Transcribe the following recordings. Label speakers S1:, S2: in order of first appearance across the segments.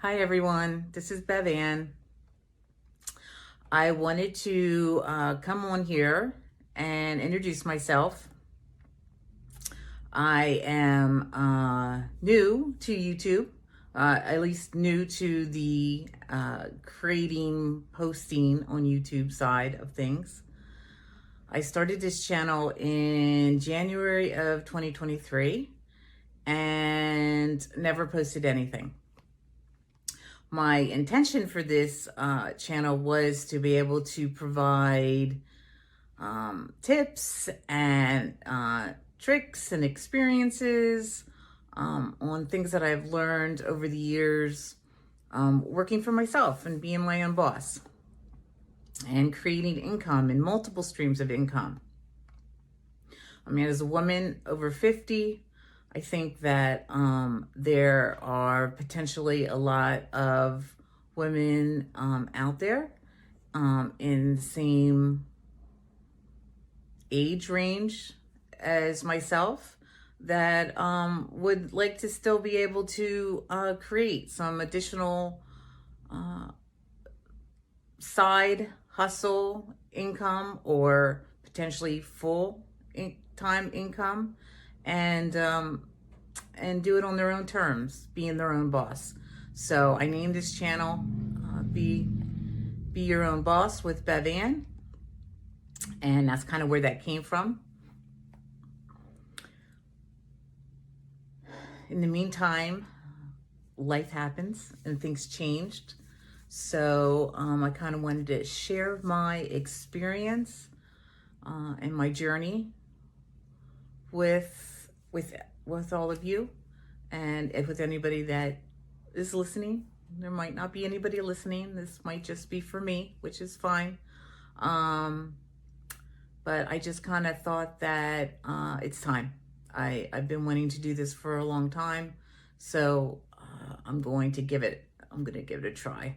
S1: Hi everyone, this is Bevann. I wanted to come on here and introduce myself. I am new to YouTube, at least new to the creating, posting on YouTube side of things. I started this channel in January of 2023 and never posted anything. My intention for this channel was to be able to provide tips and tricks and experiences on things that I've learned over the years working for myself and being my own boss and creating income and multiple streams of income. I mean, as a woman over 50, I think that there are potentially a lot of women out there in the same age range as myself that would like to still be able to create some additional side hustle income or potentially full time income and do it on their own terms, being their own boss. So I named this channel Be Your Own Boss with Bevann, and that's kind of where that came from. In the meantime, life happens and things changed. So I kind of wanted to share my experience and my journey with all of you, and if with anybody that is listening. There might not be anybody listening. This might just be for me, which is fine. But I just kind of thought that it's time. I've been wanting to do this for a long time, so I'm going to give it a try.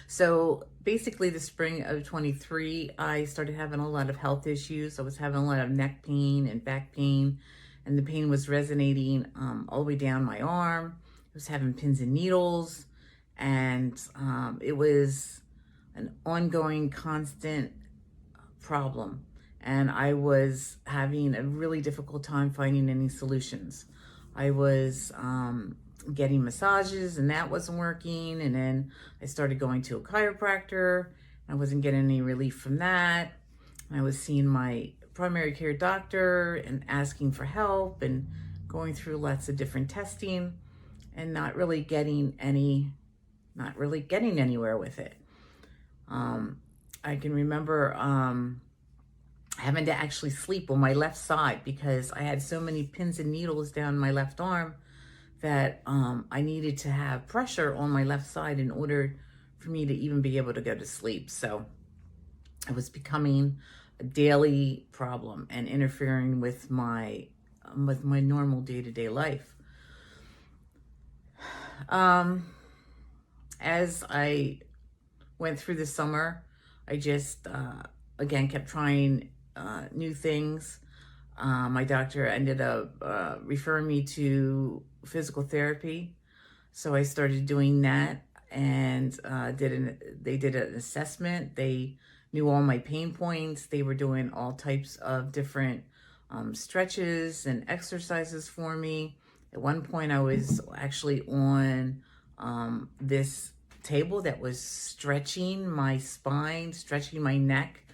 S1: So basically the spring of 23, I started having a lot of health issues. I was having a lot of neck pain and back pain, and the pain was resonating all the way down my arm. I was having pins and needles, and it was an ongoing, constant problem. And I was having a really difficult time finding any solutions. I was getting massages and that wasn't working. And then I started going to a chiropractor. I wasn't getting any relief from that. I was seeing my primary care doctor and asking for help and going through lots of different testing and not really getting anywhere with it. I can remember having to actually sleep on my left side because I had so many pins and needles down my left arm that I needed to have pressure on my left side in order for me to even be able to go to sleep. So it was becoming a daily problem and interfering with my normal day-to-day life. As I went through the summer, I just again kept trying new things. My doctor ended up referring me to physical therapy, so I started doing that, and they did an assessment. They knew all my pain points. They were doing all types of different stretches and exercises for me. At one point, I was actually on this table that was stretching my spine, stretching my neck,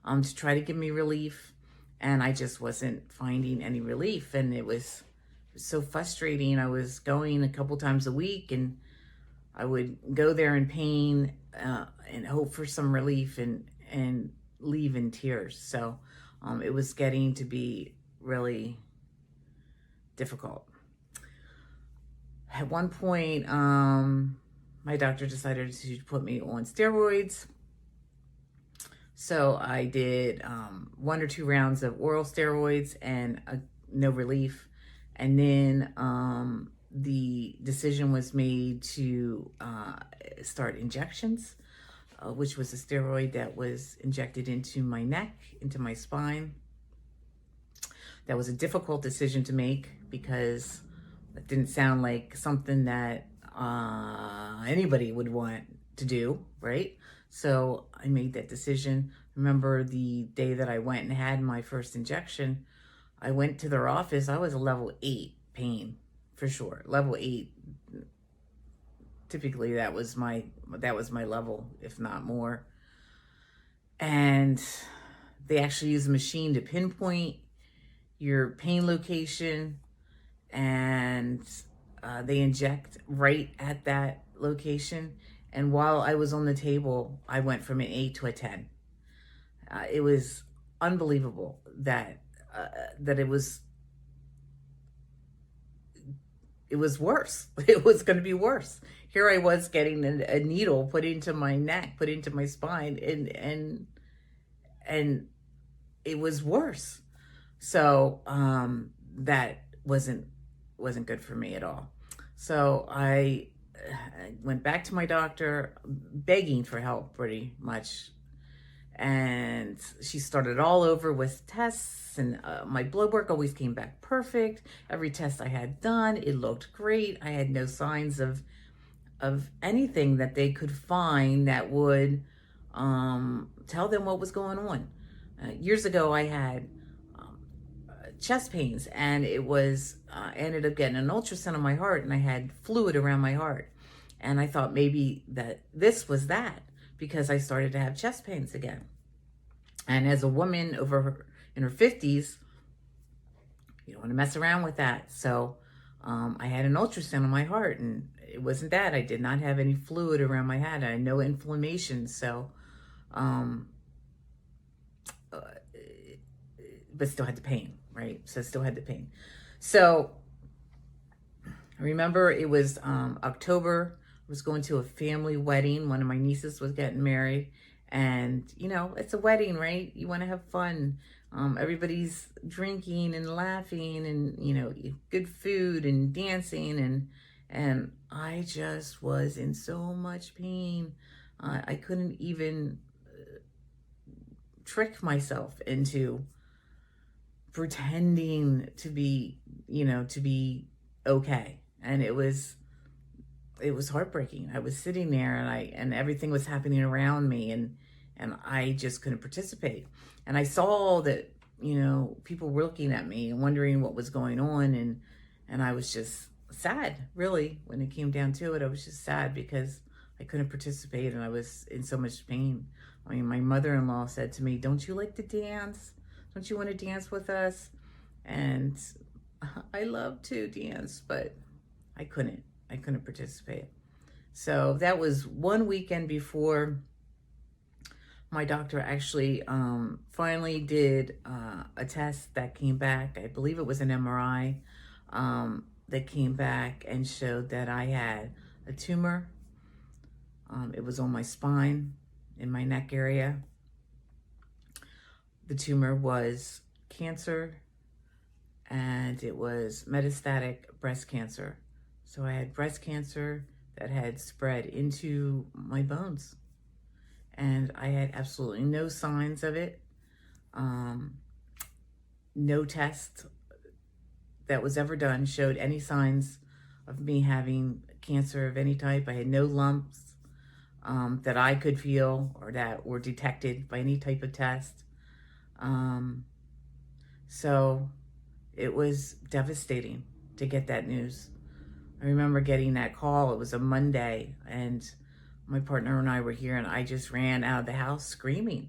S1: to try to give me relief. And I just wasn't finding any relief. And it was so frustrating. I was going a couple times a week and I would go there in pain and hope for some relief and leave in tears. So it was getting to be really difficult. At one point, my doctor decided to put me on steroids. So I did 1 or 2 rounds of oral steroids and no relief. And then the decision was made to start injections, which was a steroid that was injected into my neck, into my spine. That was a difficult decision to make because it didn't sound like something that anybody would want to do, right? So I made that decision. Remember the day that I went and had my first injection, I went to their office. I was a level 8 pain for sure. Level 8. Typically that was my level, if not more. And they actually use a machine to pinpoint your pain location, and they inject right at that location. And while I was on the table, I went from an 8 to a 10. It was unbelievable that it was worse. It was going to be worse. Here I was getting a needle put into my neck, put into my spine, and it was worse. So that wasn't good for me at all. So I went back to my doctor, begging for help, pretty much. And she started all over with tests, and my blood work always came back perfect. Every test I had done, it looked great. I had no signs of anything that they could find that would tell them what was going on. Years ago, I had chest pains, and I ended up getting an ultrasound on my heart, and I had fluid around my heart. And I thought maybe that this was that, because I started to have chest pains again. And as a woman in her 50s, you don't want to mess around with that. So I had an ultrasound on my heart, and it wasn't that. I did not have any fluid around my head. I had no inflammation. So, but still had the pain, right? So still had the pain. So I remember it was October. I was going to a family wedding. One of my nieces was getting married. And, it's a wedding, right? You want to have fun. Everybody's drinking and laughing and, good food and dancing. And I just was in so much pain. I couldn't even trick myself into pretending to be okay. And it was heartbreaking. I was sitting there, and everything was happening around me, and I just couldn't participate. And I saw that, people were looking at me and wondering what was going on, and I was just sad, really. When it came down to it, I was just sad because I couldn't participate, and I was in so much pain. I mean, my mother-in-law said to me, "Don't you like to dance? Don't you want to dance with us?" And I love to dance, but I couldn't participate. So that was one weekend before my doctor actually finally did a test that came back. I believe it was an MRI that came back and showed that I had a tumor. It was on my spine, in my neck area. The tumor was cancer, and it was metastatic breast cancer. So I had breast cancer that had spread into my bones, and I had absolutely no signs of it. No test that was ever done showed any signs of me having cancer of any type. I had no lumps that I could feel or that were detected by any type of test. So it was devastating to get that news. I remember getting that call. It was a Monday, and my partner and I were here, and I just ran out of the house screaming.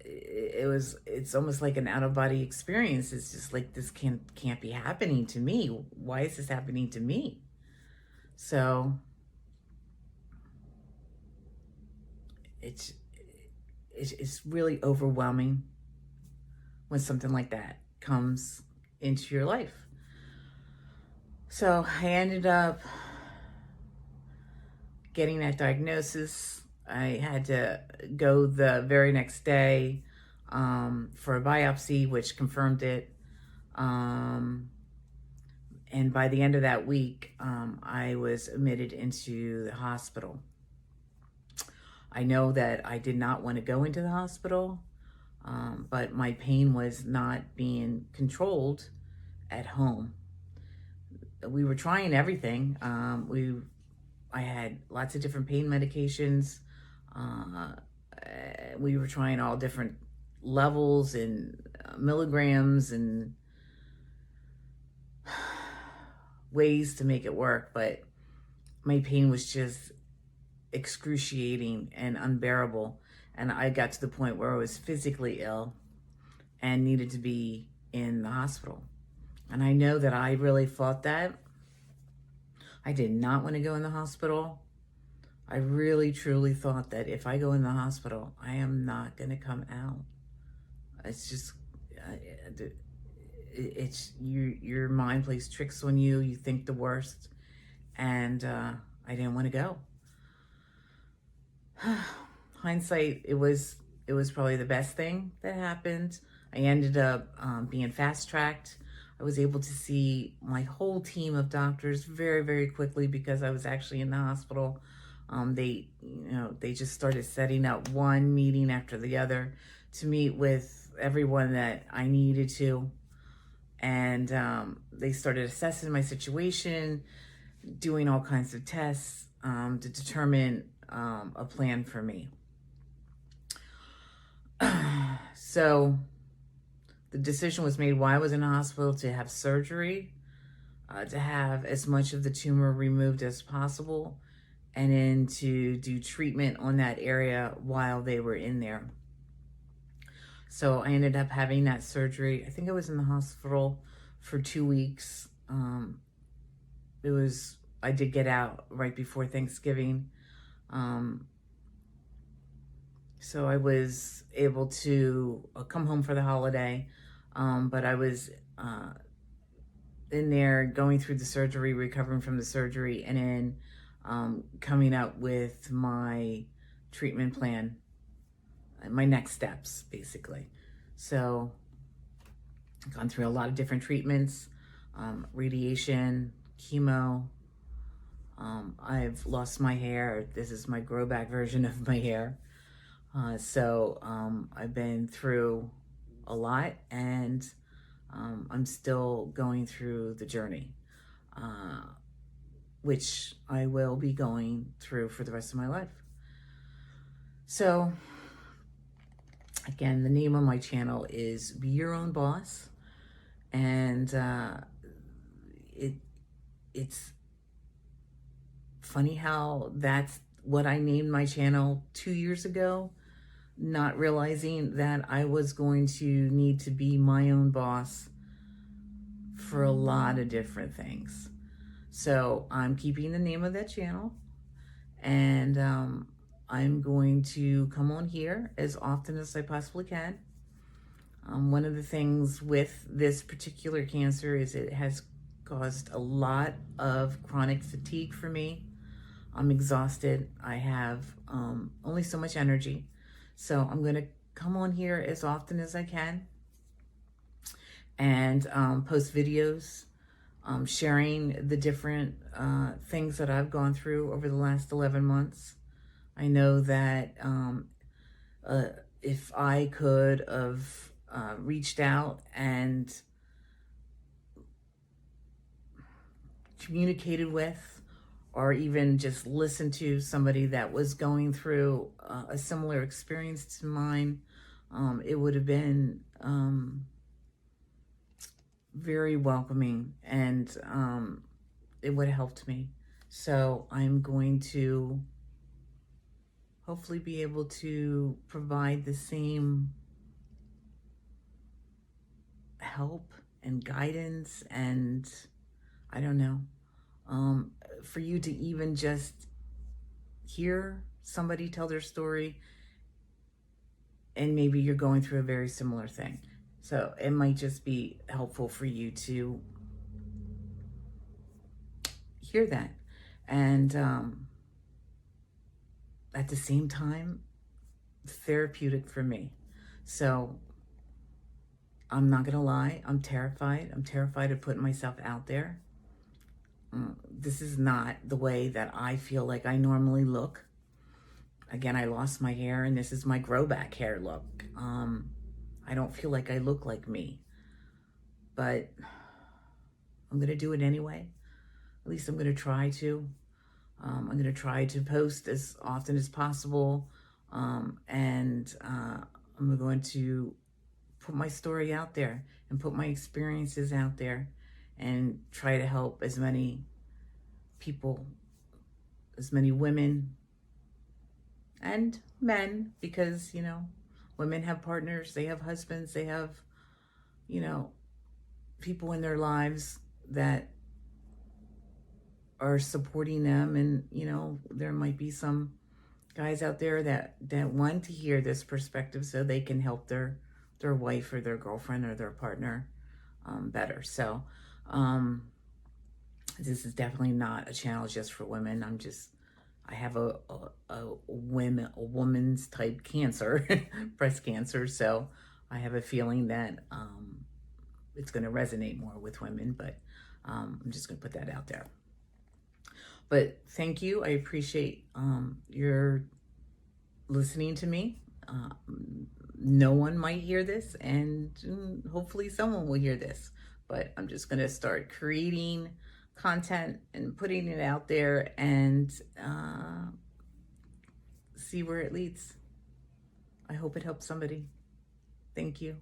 S1: It's almost like an out-of-body experience. It's just like, this can't be happening to me. Why is this happening to me? So it's really overwhelming when something like that comes into your life. So I ended up getting that diagnosis. I had to go the very next day for a biopsy, which confirmed it. And by the end of that week, I was admitted into the hospital. I know that I did not want to go into the hospital, but my pain was not being controlled at home. we were trying everything. I had lots of different pain medications. Uh, we were trying all different levels and milligrams and ways to make it work, but my pain was just excruciating and unbearable. And I got to the point where I was physically ill and needed to be in the hospital. And I know that I really fought that. I did not want to go in the hospital. I really truly thought that if I go in the hospital, I am not going to come out. It's just, it's your mind plays tricks on you. You think the worst. And I didn't want to go. Hindsight, it was probably the best thing that happened. I ended up being fast-tracked. I was able to see my whole team of doctors very, very quickly because I was actually in the hospital. They just started setting up one meeting after the other to meet with everyone that I needed to. And they started assessing my situation, doing all kinds of tests to determine a plan for me. So the decision was made while I was in the hospital to have surgery, to have as much of the tumor removed as possible, and then to do treatment on that area while they were in there. So I ended up having that surgery. I think I was in the hospital for 2 weeks. I did get out right before Thanksgiving. So I was able to come home for the holiday, but I was in there going through the surgery, recovering from the surgery, and then coming up with my treatment plan, my next steps, basically. So I've gone through a lot of different treatments, radiation, chemo. I've lost my hair. This is my grow back version of my hair. So I've been through a lot, and I'm still going through the journey, which I will be going through for the rest of my life. So again, the name of my channel is Be Your Own Boss, and it's funny how that's what I named my channel 2 years ago, not realizing that I was going to need to be my own boss for a lot of different things. So I'm keeping the name of that channel, and I'm going to come on here as often as I possibly can. One of the things with this particular cancer is it has caused a lot of chronic fatigue for me. I'm exhausted. I have only so much energy. So I'm going to come on here as often as I can and post videos, sharing the different things that I've gone through over the last 11 months. I know that if I could have reached out and communicated with, or even just listened to somebody that was going through a similar experience to mine, it would have been very welcoming, and it would have helped me. So I'm going to hopefully be able to provide the same help and guidance, and I don't know, for you to even just hear somebody tell their story, and maybe you're going through a very similar thing. So it might just be helpful for you to hear that. And at the same time, therapeutic for me. So I'm not gonna lie, I'm terrified. I'm terrified of putting myself out there. This is not the way that I feel like I normally look. Again, I lost my hair, and this is my grow back hair look. I don't feel like I look like me, but I'm gonna do it anyway. At least I'm going to try to. I'm going to try to post as often as possible. And I'm going to put my story out there and put my experiences out there and try to help as many people, as many women and men, because, you know, women have partners, they have husbands, they have, you know, people in their lives that are supporting them. And, you know, there might be some guys out there that want to hear this perspective so they can help their wife or their girlfriend or their partner better. So this is definitely not a channel just for women. I have a woman's type cancer, breast cancer. So I have a feeling that it's going to resonate more with women, but I'm just going to put that out there. But thank you. I appreciate your listening to me. No one might hear this, and hopefully someone will hear this. But I'm just going to start creating content and putting it out there and see where it leads. I hope it helps somebody. Thank you.